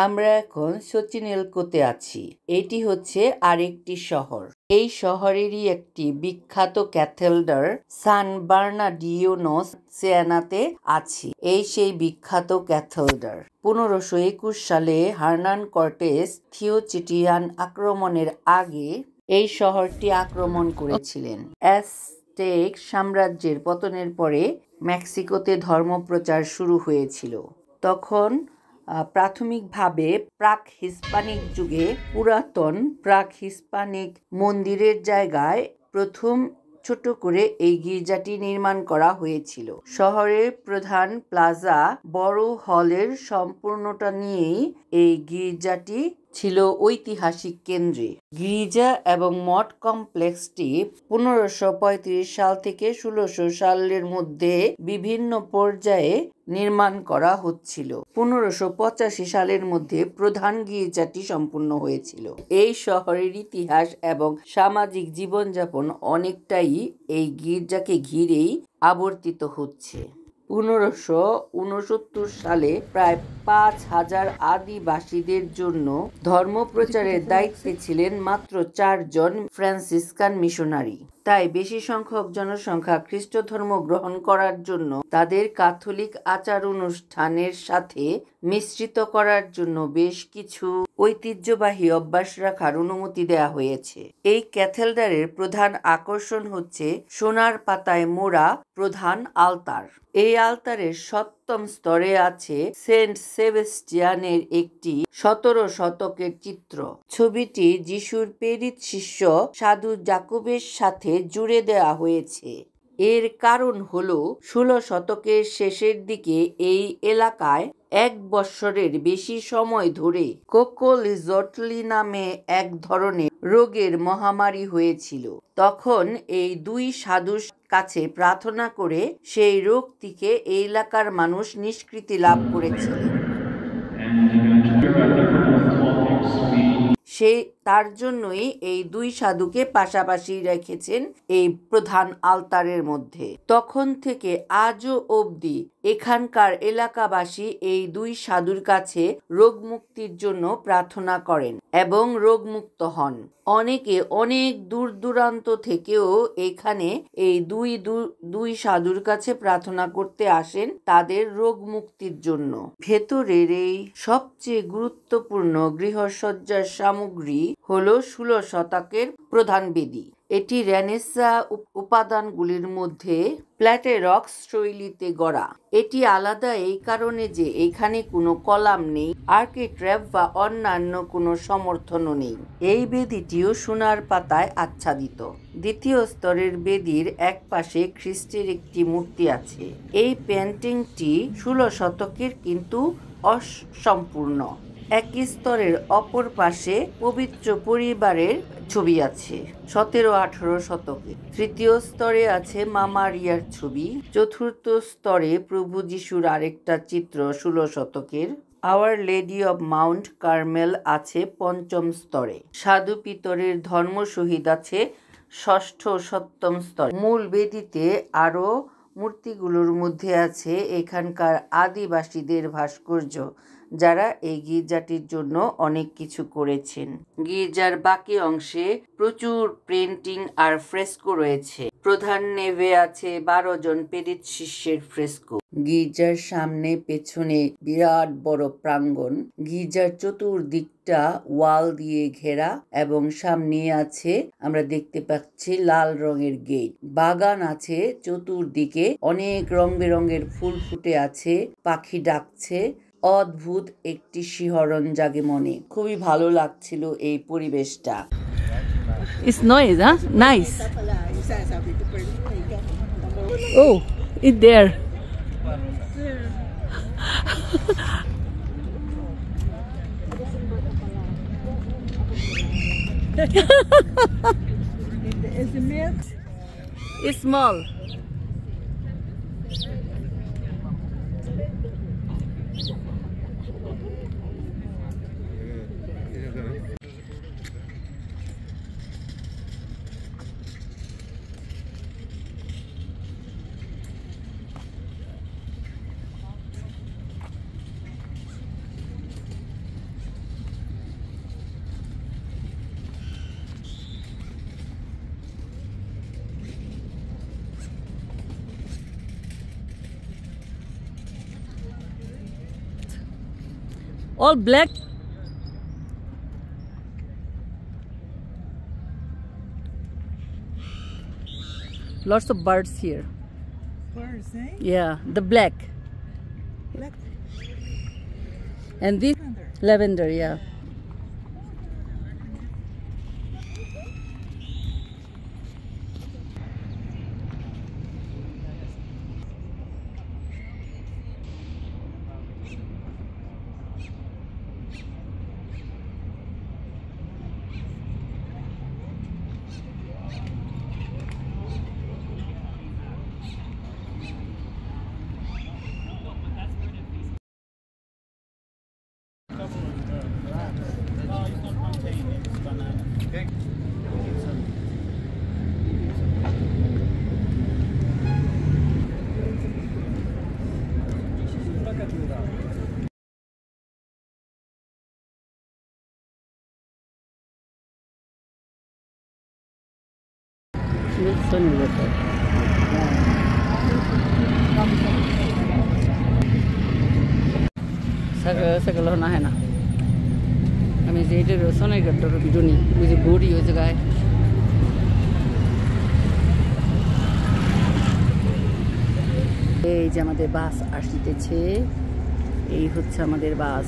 আমরা এখন সচিনেলকোতে আছি। এটি হচ্ছে আরেকটি শহর। এই শহরেরই একটি বিখ্যাত ক্যাথেড্রাল সান বার্নার্ডিনো সিয়েনাতে আছি। এই সেই বিখ্যাত ক্যাথেড্রাল। 1521 সালে হার্নান কর্টেস থিওচিটিয়ান আক্রমণের আগে এই শহরটি আক্রমণ করেছিলেন। অ্যাজটেক সাম্রাজ্যের পতনের পরে মেক্সিকোতে ধর্মপ্রচার শুরু হয়েছিল। তখন প্রাথমিকভাবে প্রাক হিস্পানিক যুগে পুরাতন প্রাক হিস্পানিক মন্দিরের জায়গায় প্রথম ছোট করে এই গির্জাটি নির্মাণ করা হয়েছিল। শহরের প্রধান প্লাজা বড় হলের সম্পূর্ণটা নিয়েই এই গির্জাটি ছিল ঐতিহাসিক কেন্দ্রে। গির্জা এবং মঠ কমপ্লেক্সটি 1535 সাল থেকে 1600 সালের মধ্যে বিভিন্ন পর্যায়ে নির্মাণ করা হচ্ছিল। 1585 সালের মধ্যে প্রধান গির্জাটি সম্পূর্ণ হয়েছিল। এই শহরের ইতিহাস এবং সামাজিক জীবনযাপন অনেকটাই এই গির্জাকে ঘিরেই আবর্তিত হচ্ছে। 1569 সালে প্রায় 5000 আদিবাসীদের জন্য ধর্মপ্রচারের দায়িত্বে ছিলেন মাত্র 4 জন ফ্রান্সিসকান মিশনারি। তাই বেশি সংখ্যক জনসংখ্যা খ্রিস্ট ধর্ম গ্রহণ করার জন্য তাদের ক্যাথলিক আচার অনুষ্ঠানের সাথে মিশ্রিত করার জন্য বেশ কিছু ঐতিহ্যবাহী অভ্যাস রাখার অনুমতি দেওয়া হয়েছে। এই ক্যাথেড্রালের প্রধান আকর্ষণ হচ্ছে সোনার পাতায় মোড়া প্রধান আলতার। এই আলতারের 7ম স্তরে আছে সেন্ট সেবাস্টিয়ানের একটি 17 শতকের চিত্র। ছবিটি যিশুর প্রেরিত শিষ্য সাধু জাকবের সাথে জুড়ে দেওয়া হয়েছে। এর কারণ হলো 16 শতকের শেষের দিকে এই এলাকায় 1 বছরের বেশি সময় ধরে কোকোলিজটলি নামে এক ধরনের রোগের মহামারী হয়েছিল। তখন এই 2 সাধুর কাছে প্রার্থনা করে সেই রোগ থেকে এই এলাকার মানুষ নিষ্কৃতি লাভ করেছিলেন। তার জন্যই এই 2 সাধুকে পাশাপাশি রেখেছেন এই প্রধান আলতারের মধ্যে। তখন থেকে আজও অবধি এখানকার এলাকাবাসী এই 2 সাধুর কাছে রোগ মুক্তির জন্য প্রার্থনা করেন এবং রোগমুক্ত হন। অনেকে অনেক দূর দূরান্ত থেকেও এখানে এই 2 সাধুর কাছে প্রার্থনা করতে আসেন তাদের রোগ মুক্তির জন্য। ভেতরের এই সবচেয়ে গুরুত্বপূর্ণ গৃহসজ্জার সামগ্রী হলো 16 শতকের প্রধান বেদি। এটি রেনেসাঁ উপাদানগুলির মধ্যে প্ল্যাটেরক্স শৈলীতে গড়া। এটি আলাদা এই কারণে যে এখানে কোনো কলাম নেই, আর্কিট্রাভ বা অন্যান্য কোনো সমর্থনও নেই। এই বেদিটিও সোনার পাতায় আচ্ছাদিত। দ্বিতীয় স্তরের বেদির এক পাশে খ্রিস্টের একটি মূর্তি আছে। এই পেন্টিংটি 16 শতকের কিন্তু অসম্পূর্ণ। একই স্তরের অপর পাশে পবিত্র পরিবারের ছবি আছে 17-18 শতকে। তৃতীয় স্তরে আছে মা মারিয়ার ছবি। চতুর্থ স্তরে প্রভু যিশুর আরেকটা চিত্র 16 শতকের। Our Lady of Mount Carmel আছে 5ম স্তরে। সাধু পিতরের ধর্ম শহীদ আছে 6ষ্ঠ ও 7ম স্তরে। মূল বেদিতে আরো মূর্তিগুলোর মধ্যে আছে এখানকার আদিবাসীদের ভাস্কর্য, যারা এই গির্জাটির জন্য অনেক কিছু করেছেন। গির্জার বাকি অংশে প্রচুর পেন্টিং আর ফ্রেস্কো রয়েছে। প্রধান নেভে আছে 12 জন প্রেরিত শিষ্যের ফ্রেস্কো। গির্জার সামনে পেছনে বিরাট বড় প্রাঙ্গণ। গির্জার চতুর্দিকটা ওয়াল দিয়ে ঘেরা এবং সামনে আছে আমরা দেখতে পাচ্ছি লাল রঙের গেট। বাগান আছে চতুর্দিকে, অনেক রং বেরঙের ফুল ফুটে আছে, পাখি ডাকছে। অদ্ভুত একটি শিহরণ জাগে মনে। খুবই ভালো লাগছিল এই পরিবেশটা। It's noise, huh? Nice. Oh, it's there. Is the milk? It's small. All black. Lots of birds here. Birds, eh? Yeah, the black. Black And this lavender. lavender, yeah. Sunny water. सगल होना है ना हमें जेटे रोसने गड्ढो बिजुनी मुझे बोरी हो जगह है এই যে আমাদের বাস আসিতেছে এই হচ্ছে আমাদের বাস